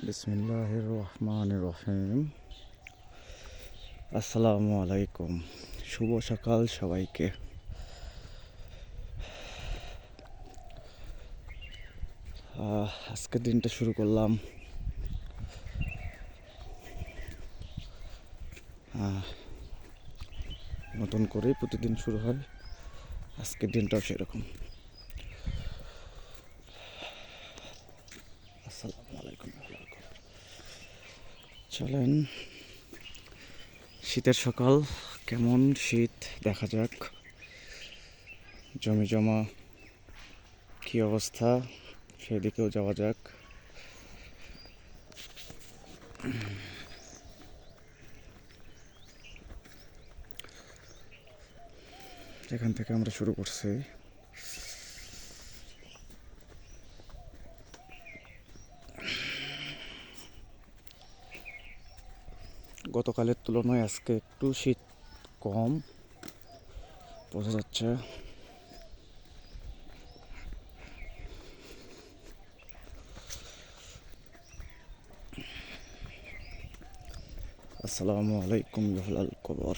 বিসমিল্লাহির রহমানির রহিম। আসসালামু আলাইকুম, শুভ সকাল সবাইকে। আজকের দিনটা শুরু করলাম নতুন করে। প্রতিদিন শুরু হয়, আজকের দিনটাও সেরকম। আসসালামু আলাইকুম। চলেন, শীতের সকাল, কেমন শীত দেখা যাক। জমি জমা কী অবস্থা, সেদিকেও যাওয়া যাক। এখান থেকে আমরা শুরু করছি। গতকালের তুলনায় আজকে একটু শীত কম বোঝা যাচ্ছে। আসসালামু আলাইকুম ইহলাল কবর।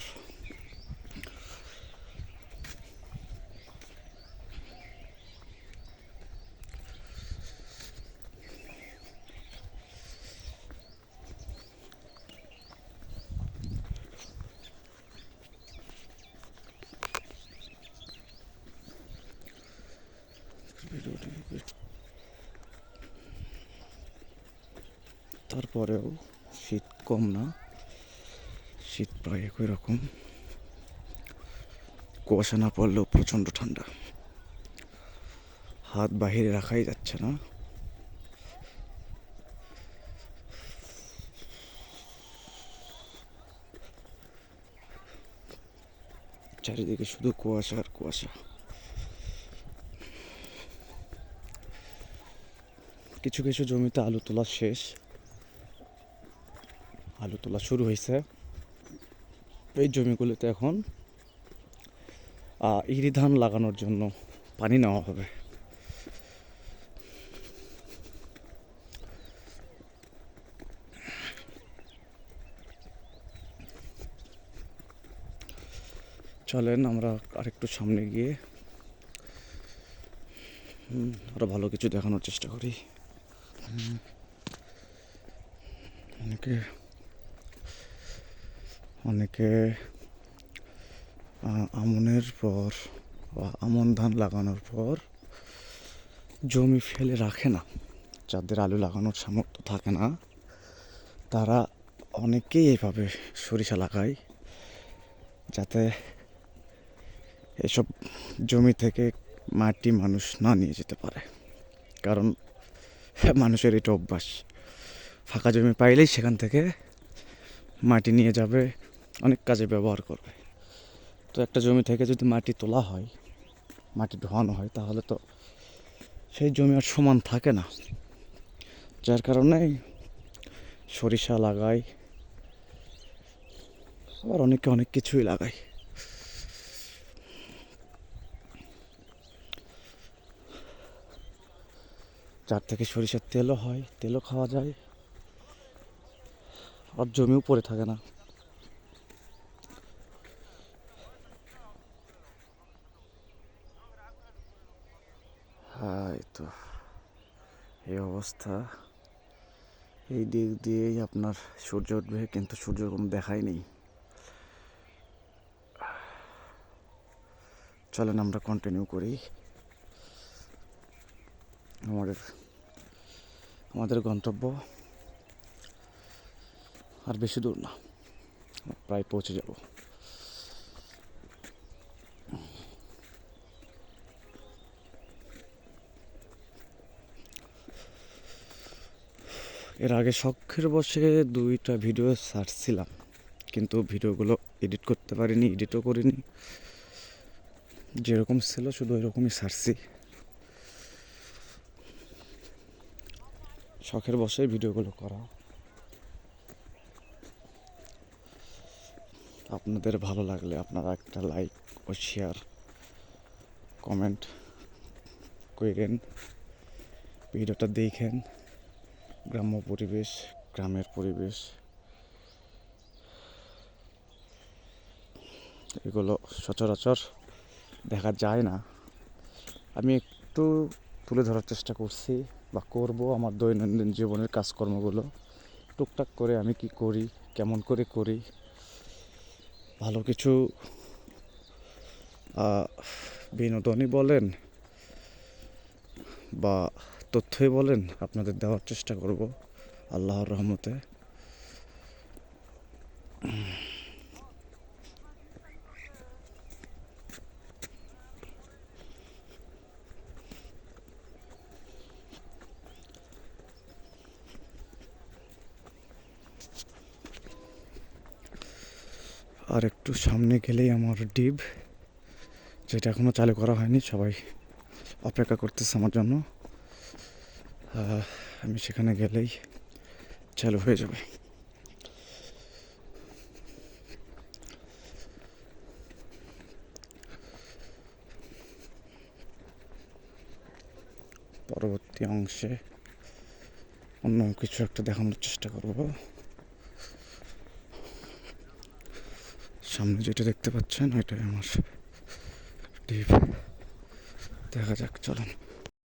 তারপরেও শীত কম না, শীত প্রায় একই রকম। কুয়াশা না পড়লেও প্রচণ্ড ঠান্ডা, হাত বাহিরে রাখাই যাচ্ছে না। চারিদিকে শুধু কুয়াশা আর কুয়াশা। কিছু কিছু জমিতে আলু তোলা শেষ, আলু তোলা শুরু হয়েছে। এই জমিগুলোতে এখন ইরি ধান লাগানোর জন্য পানি নেওয়া হবে। চলেন আমরা আরেকটু সামনে গিয়ে আরো ভালো কিছু দেখানোর চেষ্টা করি। অনেকে অনেকে আমনের পর বা আমন ধান লাগানোর পর জমি ফেলে রাখে না। যাদের আলু লাগানোর সামর্থ্য থাকে না, তারা অনেকেই এইভাবে সরিষা লাগায়, যাতে এসব জমি থেকে মাটি মানুষ না নিয়ে যেতে পারে। কারণ মানুষের এটা অভ্যাস, ফাঁকা জমি পাইলেই সেখান থেকে মাটি নিয়ে যাবে, অনেক কাজে ব্যবহার করবে। তো একটা জমি থেকে যদি মাটি তোলা হয়, মাটি ঢোয়ানো হয়, তাহলে তো সেই জমি আর সমান থাকে না। যার কারণে সরিষা লাগায়, আবার অনেকে অনেক কিছুই লাগায়। যার থেকে সরিষার তেলও হয়, তেলও খাওয়া যায়, আর জমিও পড়ে থাকে না। হ্যাঁ, এই তো এই অবস্থা। এই দিক দিয়েই আপনার সূর্য উঠবে, কিন্তু সূর্য কোনো দেখাই নেই। চলেন আমরা কন্টিনিউ করি। আমাদের গন্তব্য আর বেশি দূর না, প্রায় পৌঁছে যাব। এর আগে শখের বসে 2টা ভিডিও ছাড়ছিলাম, কিন্তু ভিডিওগুলো এডিট করতে পারিনি, এডিটও করিনি। যেরকম ছিল শুধু ওইরকমই ছাড়ছি। শখের বসে ভিডিওগুলো করা। আপনাদের ভালো লাগলে আপনারা একটা লাইক ও শেয়ার, কমেন্ট করেন, ভিডিওটা দেখেন, গ্রাম্য পরিবেশ, গ্রামের পরিবেশ, এগুলো সচরাচর দেখা যায় না। আমি একটু তুলে ধরার চেষ্টা করছি বা করব আমার দৈনন্দিন জীবনের কাজকর্মগুলো টুকটাক করে আমি কি করি, কেমন করে করি, ভালো কিছু বিনোদনই বলেন বা তথ্যই বলেন আপনাদের দেওয়ার চেষ্টা করব আল্লাহর রহমতে। আর একটু সামনে গেলেই আমার ডিপ, যেটা এখনও চালু করা হয়নি, সবাই অপেক্ষা করতেছে আমার জন্য। আমি সেখানে গেলেই চালু হয়ে যাবে। পরবর্তী অংশে অন্য কিছু একটা দেখানোর চেষ্টা করব। সামনে যেটা দেখতে পাচ্ছেন ওইটাই আমার ডিপ। দেখা যাক, চলুন।